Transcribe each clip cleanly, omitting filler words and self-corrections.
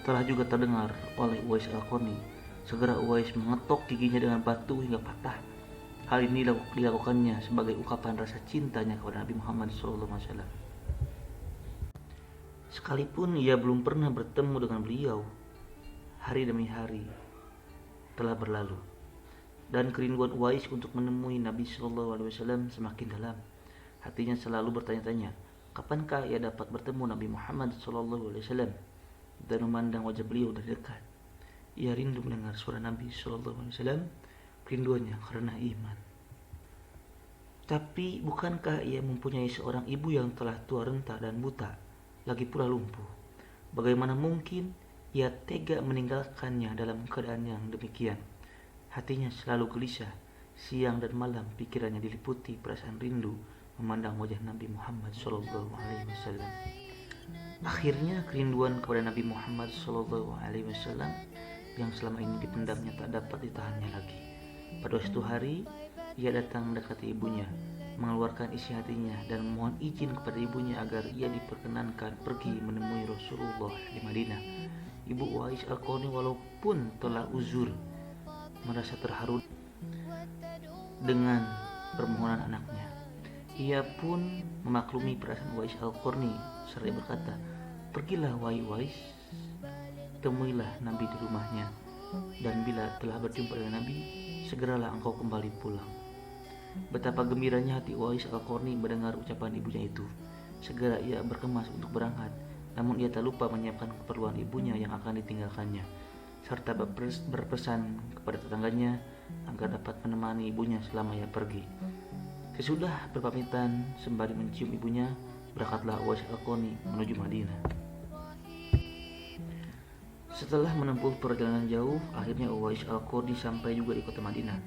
Setelah juga terdengar oleh Uwais Al-Qarni, segera Uwais mengetok giginya dengan batu hingga patah. Hal ini dilakukannya sebagai ungkapan rasa cintanya kepada Nabi Muhammad SAW. Sekalipun ia belum pernah bertemu dengan beliau, hari demi hari telah berlalu, dan kerinduan Uwais untuk menemui Nabi SAW semakin dalam. Hatinya selalu bertanya-tanya, kapankah ia dapat bertemu Nabi Muhammad SAW dan memandang wajah beliau dari dekat. Ia rindu mendengar suara Nabi SAW, kerinduannya karena iman. Tapi bukankah ia mempunyai seorang ibu yang telah tua renta dan buta, lagi pula lumpuh? Bagaimana mungkin ia tega meninggalkannya dalam keadaan yang demikian? Hatinya selalu gelisah, siang dan malam pikirannya diliputi perasaan rindu memandang wajah Nabi Muhammad SAW. Akhirnya kerinduan kepada Nabi Muhammad SAW yang selama ini dipendamnya tak dapat ditahannya lagi. Pada suatu hari, ia datang mendekati ibunya, mengeluarkan isi hatinya dan memohon izin kepada ibunya agar ia diperkenankan pergi menemui Rasulullah di Madinah. Ibu Uwais Al-Qarni walaupun telah uzur, merasa terharu dengan permohonan anaknya. Ia pun memaklumi perasaan Uwais Al-Qarni seraya berkata, "Pergilah wahai Uwais, temuilah Nabi di rumahnya, dan bila telah berjumpa dengan Nabi, segeralah engkau kembali pulang." Betapa gembiranya hati Uwais Al-Qarni mendengar ucapan ibunya itu. Segera ia berkemas untuk berangkat, namun ia tak lupa menyiapkan keperluan ibunya yang akan ditinggalkannya, serta berpesan kepada tetangganya agar dapat menemani ibunya selama ia pergi. Sesudah berpamitan sembari mencium ibunya, berangkatlah Uwais Al-Qarni menuju Madinah. Setelah menempuh perjalanan jauh, akhirnya Uwais Al-Qarni sampai juga di kota Madinah.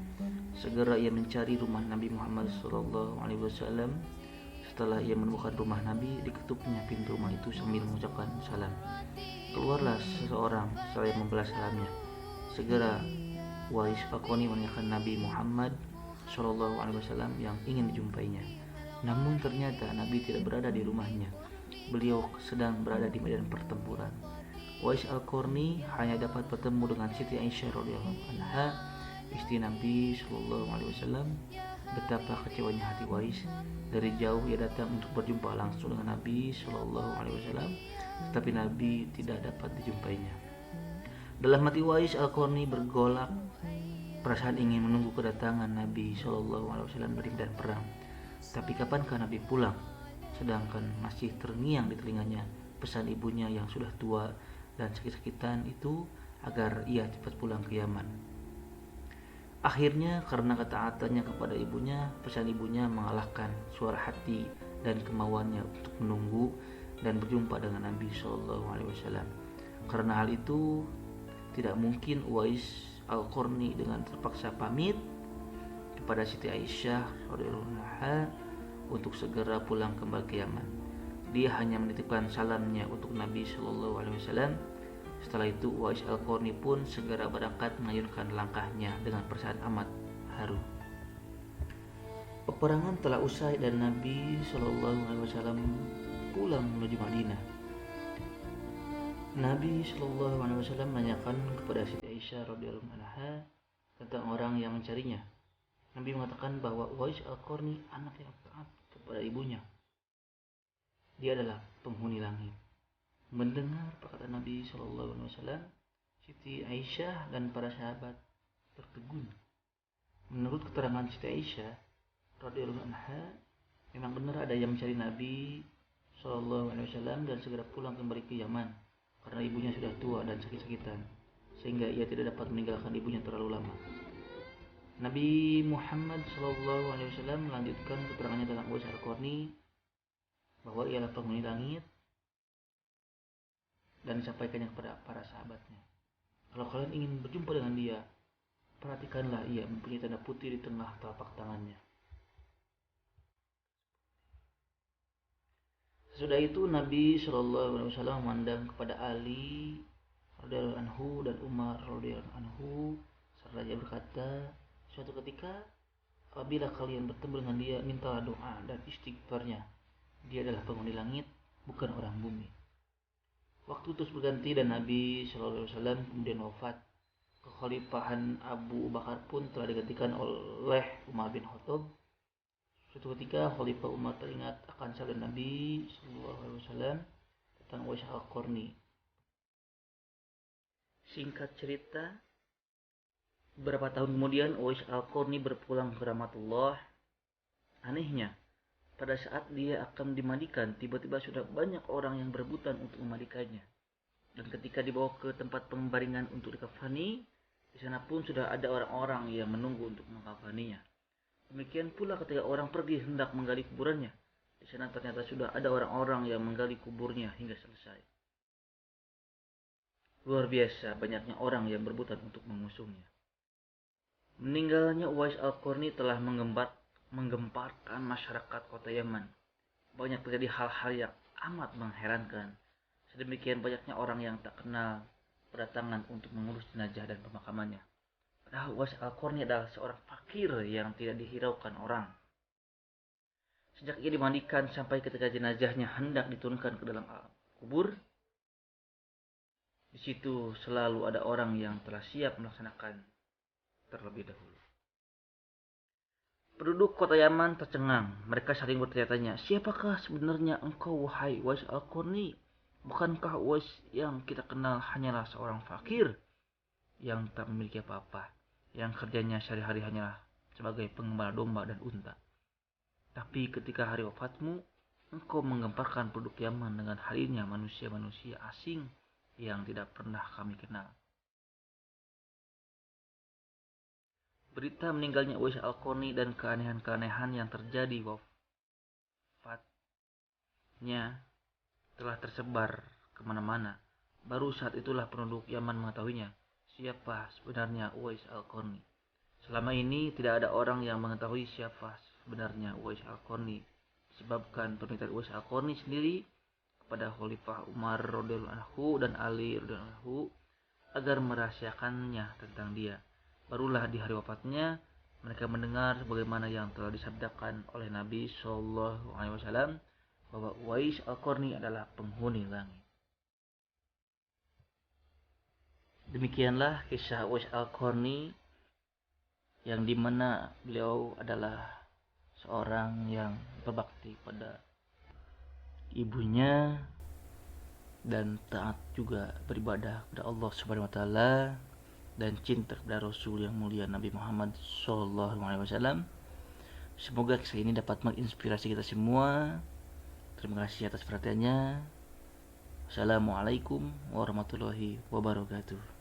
Segera ia mencari rumah Nabi Muhammad SAW. Setelah ia menemukan rumah Nabi, diketuknya pintu rumah itu sambil mengucapkan salam. Keluarlah seseorang seraya membalas salamnya. Segera Uwais Al-Qarni menanyakan Nabi Muhammad SAW yang ingin dijumpainya. Namun ternyata Nabi tidak berada di rumahnya. Beliau sedang berada di medan pertempuran. Uwais Al-Qarni hanya dapat bertemu dengan Siti Aisyah radhiyallahu anha, istri Nabi SAW. Betapa kecewanya hati Uwais. Dari jauh ia datang untuk berjumpa langsung dengan Nabi SAW, tetapi Nabi tidak dapat dijumpainya. Dalam hati Uwais Al-Qarni bergolak perasaan ingin menunggu kedatangan Nabi SAW dari medan perang. Tapi kapankah Nabi pulang? Sedangkan masih terngiang di telinganya pesan ibunya yang sudah tua dan sakit-sakitan itu agar ia cepat pulang ke Yaman. Akhirnya karena ketaatannya kepada ibunya, pesan ibunya mengalahkan suara hati dan kemauannya untuk menunggu dan berjumpa dengan Nabi SAW. Karena hal itu, tidak mungkin Uwais Al-Qarni dengan terpaksa pamit kepada Siti Aisyah radhiyallahu anha untuk segera pulang kembali ke Yaman. Dia hanya menitipkan salamnya untuk Nabi SAW. Setelah itu Uwais Al-Qarni pun segera berangkat mengayunkan langkahnya dengan perasaan amat haru. Peperangan telah usai dan Nabi SAW pulang menuju Madinah. Nabi SAW menanyakan kepada Siti Aisyah radhiyallahu anha tentang orang yang mencarinya. Nabi mengatakan bahwa Uwais Al-Qarni anak yang taat kepada ibunya. Dia adalah penghuni langit. Mendengar perkataan Nabi SAW, Siti Aisyah dan para sahabat tertegun. Menurut keterangan Siti Aisyah radhiyallahu anha, memang benar ada yang mencari Nabi SAW dan segera pulang kembali ke Yaman karena ibunya sudah tua dan sakit-sakitan, sehingga ia tidak dapat meninggalkan ibunya terlalu lama. Nabi Muhammad SAW melanjutkan keterangannya tentang Uwais Al-Qarni bahwa ialah penghuni langit dan disampaikannya kepada para sahabatnya. Kalau kalian ingin berjumpa dengan dia, perhatikanlah ia mempunyai tanda putih di tengah telapak tangannya. Sesudah itu Nabi SAW memandang kepada Ali radhiyallahu anhu dan Umar radhiyallahu anhu serta dia berkata, suatu ketika apabila kalian bertemu dengan dia, mintalah doa dan istighfarnya. Dia adalah penghuni langit, bukan orang bumi. Waktu terus berganti dan Nabi SAW kemudian wafat. Kekhalifahan Abu Bakar pun telah digantikan oleh Umar bin Khattab. Suatu ketika Khalifah Umar teringat akan sabda Nabi SAW tentang Uwais Al-Qarni. Singkat cerita, beberapa tahun kemudian Uwais Al-Qarni berpulang ke rahmatullah. Anehnya, pada saat dia akan dimandikan, tiba-tiba sudah banyak orang yang berebutan untuk memandikannya. Dan ketika dibawa ke tempat pembaringan untuk dikafani, di sana pun sudah ada orang-orang yang menunggu untuk mengkafaninya. Demikian pula ketika orang pergi hendak menggali kuburannya, di sana ternyata sudah ada orang-orang yang menggali kuburnya hingga selesai. Luar biasa banyaknya orang yang berebutan untuk mengusungnya. Meninggalnya Uwais Al-Qarni telah menggemparkan masyarakat kota Yaman. Banyak terjadi hal-hal yang amat mengherankan. Sedemikian banyaknya orang yang tak kenal berdatangan untuk mengurus jenazah dan pemakamannya. Padahal Uwais Al-Qarni adalah seorang fakir yang tidak dihiraukan orang. Sejak ia dimandikan sampai ketika jenazahnya hendak diturunkan ke dalam kubur, di situ selalu ada orang yang telah siap melaksanakan terlebih dahulu. Penduduk kota Yaman tercengang. Mereka saling bertanya-tanya, siapakah sebenarnya engkau, wahai Uwais Al-Qarni? Bukankah Uwais yang kita kenal hanyalah seorang fakir yang tak memiliki apa-apa, yang kerjanya sehari-hari hanyalah sebagai pengembala domba dan unta. Tapi ketika hari wafatmu, engkau menggemparkan penduduk Yaman dengan hadirnya manusia-manusia asing yang tidak pernah kami kenal. Berita meninggalnya Uwais Al-Qarni dan keanehan-keanehan yang terjadi wafatnya telah tersebar kemana-mana. Baru saat itulah penduduk Yaman mengetahuinya siapa sebenarnya Uwais Al-Qarni. Selama ini tidak ada orang yang mengetahui siapa sebenarnya Uwais Al-Qarni, disebabkan permintaan Uwais Al-Qarni sendiri kepada Khalifah Umar radhiyallahu anhu dan Ali radhiyallahu anhu agar merahasiakannya tentang dia. Barulah di hari wafatnya mereka mendengar bagaimana yang telah disabdakan oleh Nabi Shallallahu Alaihi Wasallam bahwa Uwais Al-Qarni adalah penghuni langit. Demikianlah kisah Uwais Al-Qarni yang dimana beliau adalah seorang yang berbakti pada ibunya dan taat juga beribadah kepada Allah Subhanahu wa taala dan cinta kepada Rasul yang mulia Nabi Muhammad sallallahu alaihi wasallam. Semoga kisah ini dapat menginspirasi kita semua. Terima kasih atas perhatiannya. Assalamualaikum warahmatullahi wabarakatuh.